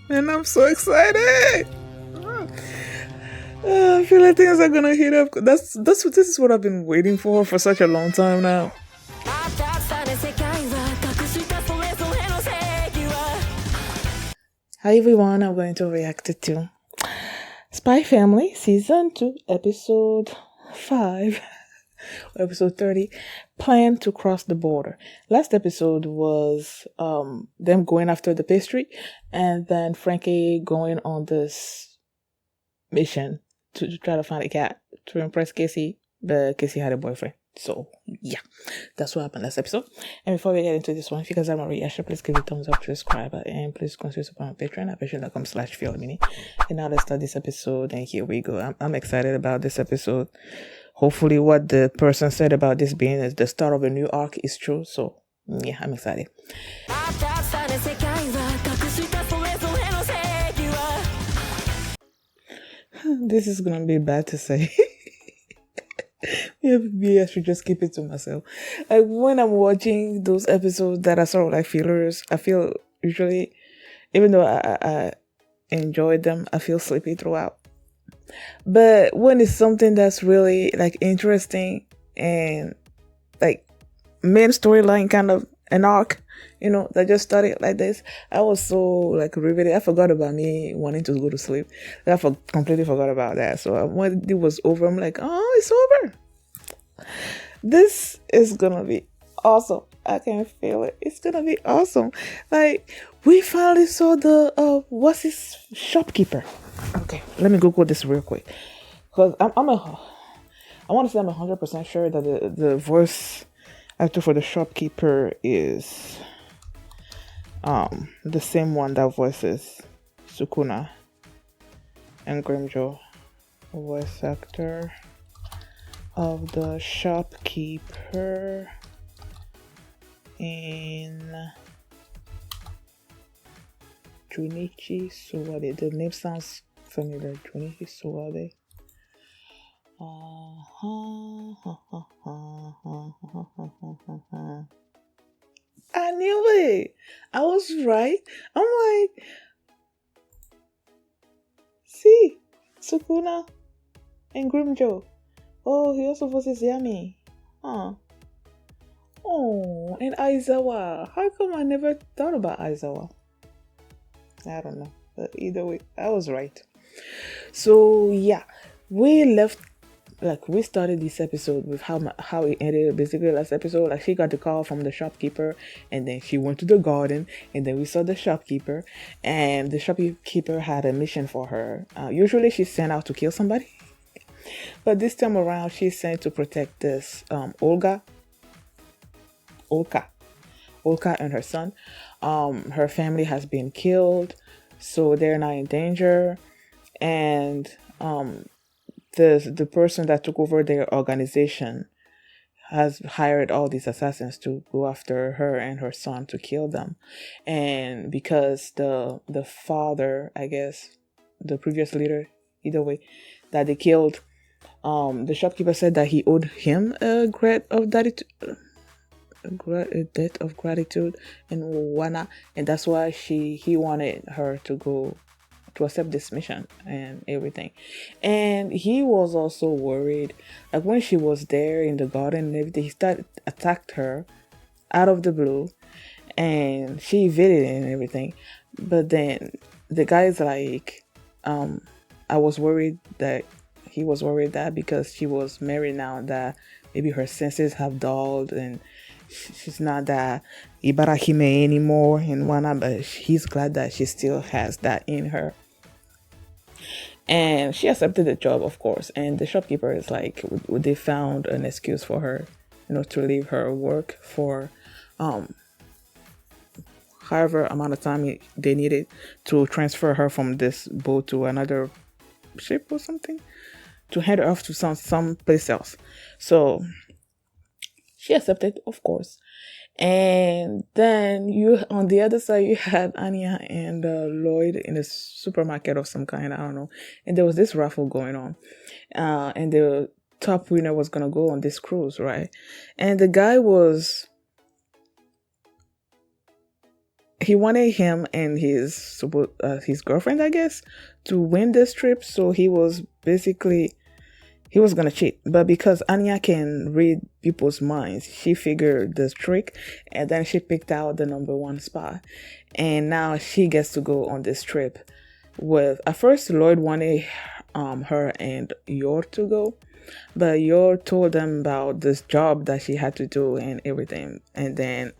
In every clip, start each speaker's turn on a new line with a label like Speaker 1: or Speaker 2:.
Speaker 1: and I'm so excited. I feel like things are gonna heat up. This is what I've been waiting for such a long time now. Hi everyone, I'm going to react to Spy Family Season 2, Episode 5, Episode 30, Plan to Cross the Border. Last episode was them going after the pastry, and then Frankie going on this mission to try to find a cat to impress Casey, but Casey had a boyfriend. So, yeah, that's what happened last episode. And before we get into this one, if you guys have a reaction, please give it a thumbs up, subscribe, and please consider supporting my Patreon at patreon.com/feelmini. And now let's start this episode, and here we go. I'm excited about this episode. Hopefully what the person said about this being the start of a new arc is true. So, yeah, I'm excited. This is gonna be bad to say. Maybe I should just keep it to myself. Like when I'm watching those episodes that are sort of like fillers, I feel usually, even though I enjoyed them, I feel sleepy throughout. But when it's something that's really like interesting and like main storyline kind of an arc, that just started like this, I was so like riveted. I forgot about me wanting to go to sleep. I completely forgot about that. So when it was over, I'm like, oh, it's over. This is gonna be awesome. I can feel it. It's gonna be awesome. Like we finally saw the what's his shopkeeper. Okay, let me Google this real quick because I want to say I'm 100% sure that the voice actor for the shopkeeper is the same one that voices Sukuna and Grimjo. Voice actor of the shopkeeper in Junichi Suwade. The name sounds familiar. Junichi Suwade. I knew it. I was right. I'm like, see, Sukuna and Grimjo. Oh, he also voices Yami. Huh. Oh, and Aizawa. How come I never thought about Aizawa? I don't know. But either way, I was right. So, yeah. We started this episode with how it ended basically last episode. Like she got the call from the shopkeeper and then she went to the garden and then we saw the shopkeeper and the shopkeeper had a mission for her. Usually she's sent out to kill somebody. But this time around, she's sent to protect this Olka and her son. Her family has been killed, so they're not in danger. And the person that took over their organization has hired all these assassins to go after her and her son to kill them. And because the father, I guess, the previous leader, either way, that they killed, the shopkeeper said that he owed him a debt of gratitude and wana, and that's why he wanted her to go to accept this mission and everything. And he was also worried, like when she was there in the garden and everything, he attacked her out of the blue, and she evaded it and everything. But then the guy's like, I was worried that. He was worried that because she was married now that maybe her senses have dulled and she's not that Ibarahime anymore and whatnot, but he's glad that she still has that in her. And she accepted the job, of course. And the shopkeeper is like, they found an excuse for her, to leave her work for however amount of time they needed to transfer her from this boat to another ship or something, to hand her off to some place else. So she accepted, of course. And then on the other side, you had Anya and Lloyd in a supermarket of some kind, I don't know. And there was this raffle going on. And the top winner was going to go on this cruise, right? And the guy was he wanted him and his girlfriend, I guess, to win this trip. So he was gonna cheat, but because Anya can read people's minds, she figured this trick, and then she picked out the number one spot, and now she gets to go on this trip. With at first, Lloyd wanted her and Yor to go, but Yor told them about this job that she had to do and everything, and then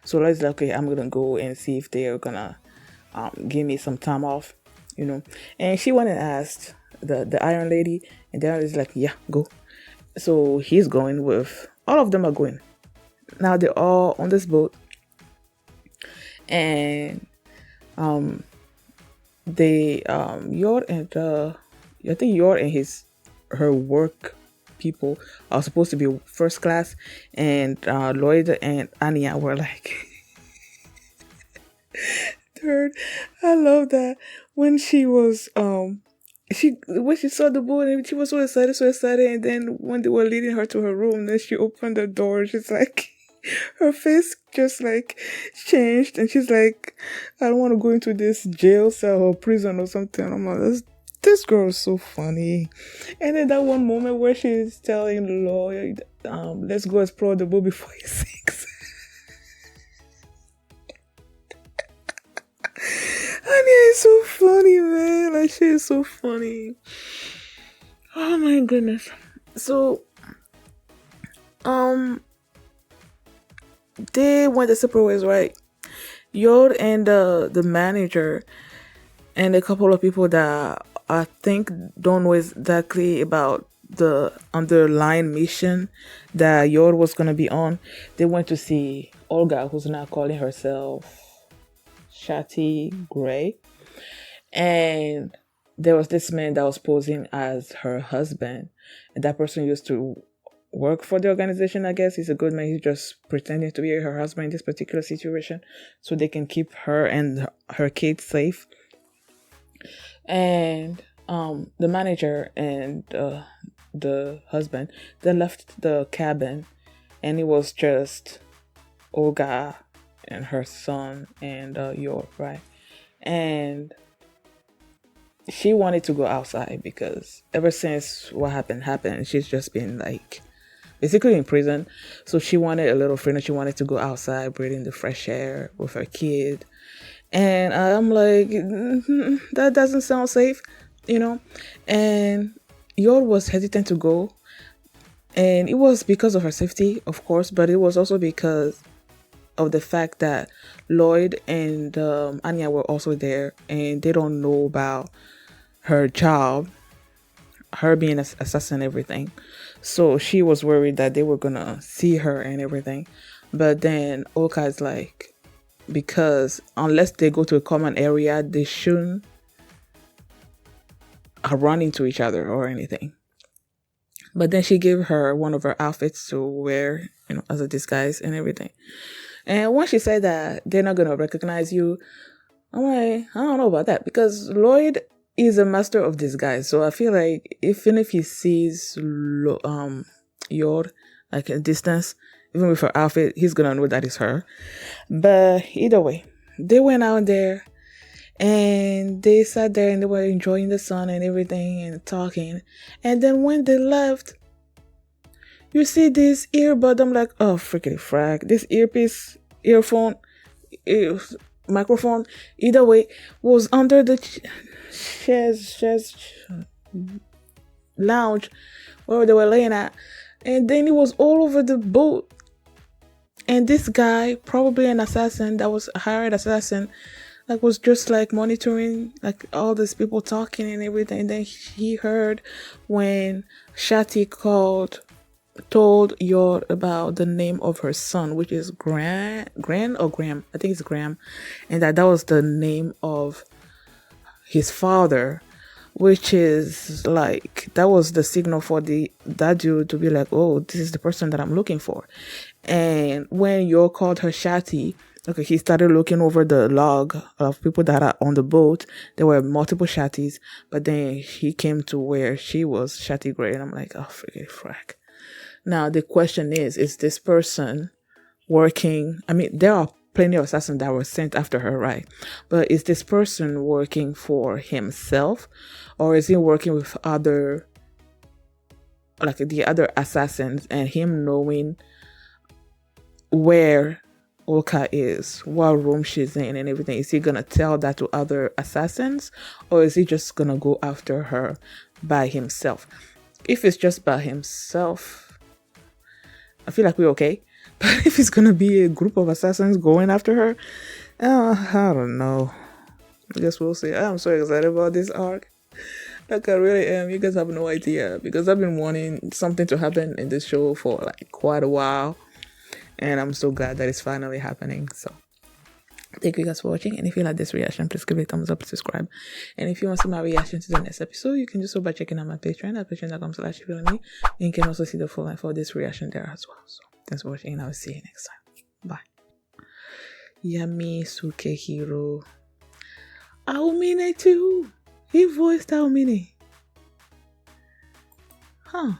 Speaker 1: so Lloyd's like, okay, I'm gonna go and see if they're gonna give me some time off, and she went and asked the Iron Lady, and the Iron Lady's like, yeah, go. So he's going with all of them are going. Now they're all on this boat, and they Yor and I think Yor and her work people are supposed to be first class, and Lloyd and Anya were like third. I love that when she was when she saw the boat, and she was so excited, and then when they were leading her to her room, then she opened the door, she's like her face just like changed, and she's like, I don't want to go into this jail cell or prison or something. I'm like, this girl is so funny. And then that one moment where she's telling Lloyd, let's go explore the boat before he sinks. Anya is so funny, man. Like, she is so funny. Oh my goodness. So they went the separate ways, right? Yod and the manager and a couple of people that I think don't know exactly about the underlying mission that Yod was gonna be on. They went to see Olga, who's now calling herself Shati Gray, and there was this man that was posing as her husband, and that person used to work for the organization. I guess he's a good man. He's just pretending to be her husband in this particular situation so they can keep her and her kids safe. And the manager and the husband, they left the cabin, and it was just Olga and her son and Yor, right? And she wanted to go outside because ever since what happened, she's just been like basically in prison. So she wanted a little freedom. She wanted to go outside, breathing the fresh air with her kid. And I'm like, that doesn't sound safe, And Yor was hesitant to go. And it was because of her safety, of course, but it was also because of the fact that Lloyd and Anya were also there, and they don't know about her job, her being an assassin and everything. So she was worried that they were gonna see her and everything. But then Olga is like, because unless they go to a common area, they shouldn't run into each other or anything. But then she gave her one of her outfits to wear, as a disguise and everything. And when she said that they're not gonna recognize you, I'm like, I don't know about that, because Lloyd is a master of disguise. So I feel like even if he sees Yor like at a distance, even with her outfit, he's gonna know that it's her. But either way, they went out there and they sat there and they were enjoying the sun and everything and talking. And then when they left, you see this earbud. I'm like, oh, freaking frack. This earpiece, earphone, microphone, either way, was under the chaise lounge where they were laying at. And then it was all over the boat. And this guy, probably an assassin that was a hired assassin, like was just like monitoring like all these people talking and everything. And then he heard when Shati told Yor about the name of her son, which is Gran or Graham. I think it's Graham. And that was the name of his father, which is like, that was the signal for that dude to be like, oh, this is the person that I'm looking for. And when Yor called her Shati, okay, he started looking over the log of people that are on the boat. There were multiple Shatis, but then he came to where she was, Shati Gray, and I'm like, oh, freaking frack. Now, the question is this person working? I mean, there are plenty of assassins that were sent after her, right? But is this person working for himself, or is he working with other, like the other assassins, and him knowing where Oka is, what room she's in, and everything? Is he gonna tell that to other assassins, or is he just gonna go after her by himself? If it's just by himself, I feel like we're okay. But if it's gonna be a group of assassins going after her, I don't know. I guess we'll see. I'm so excited about this arc. Like, I really am. You guys have no idea, because I've been wanting something to happen in this show for like quite a while, and I'm so glad that it's finally happening. So thank you guys for watching, and if you like this reaction, please give it a thumbs up, subscribe, and if you want to see my reaction to the next episode, you can do so by checking out my Patreon at patreon.com/feelingme, and you can also see the full length for this reaction there as well. So thanks for watching, and I'll see you next time. Bye. Yami Sukehiro. Aomine too. He voiced Aomine. Huh.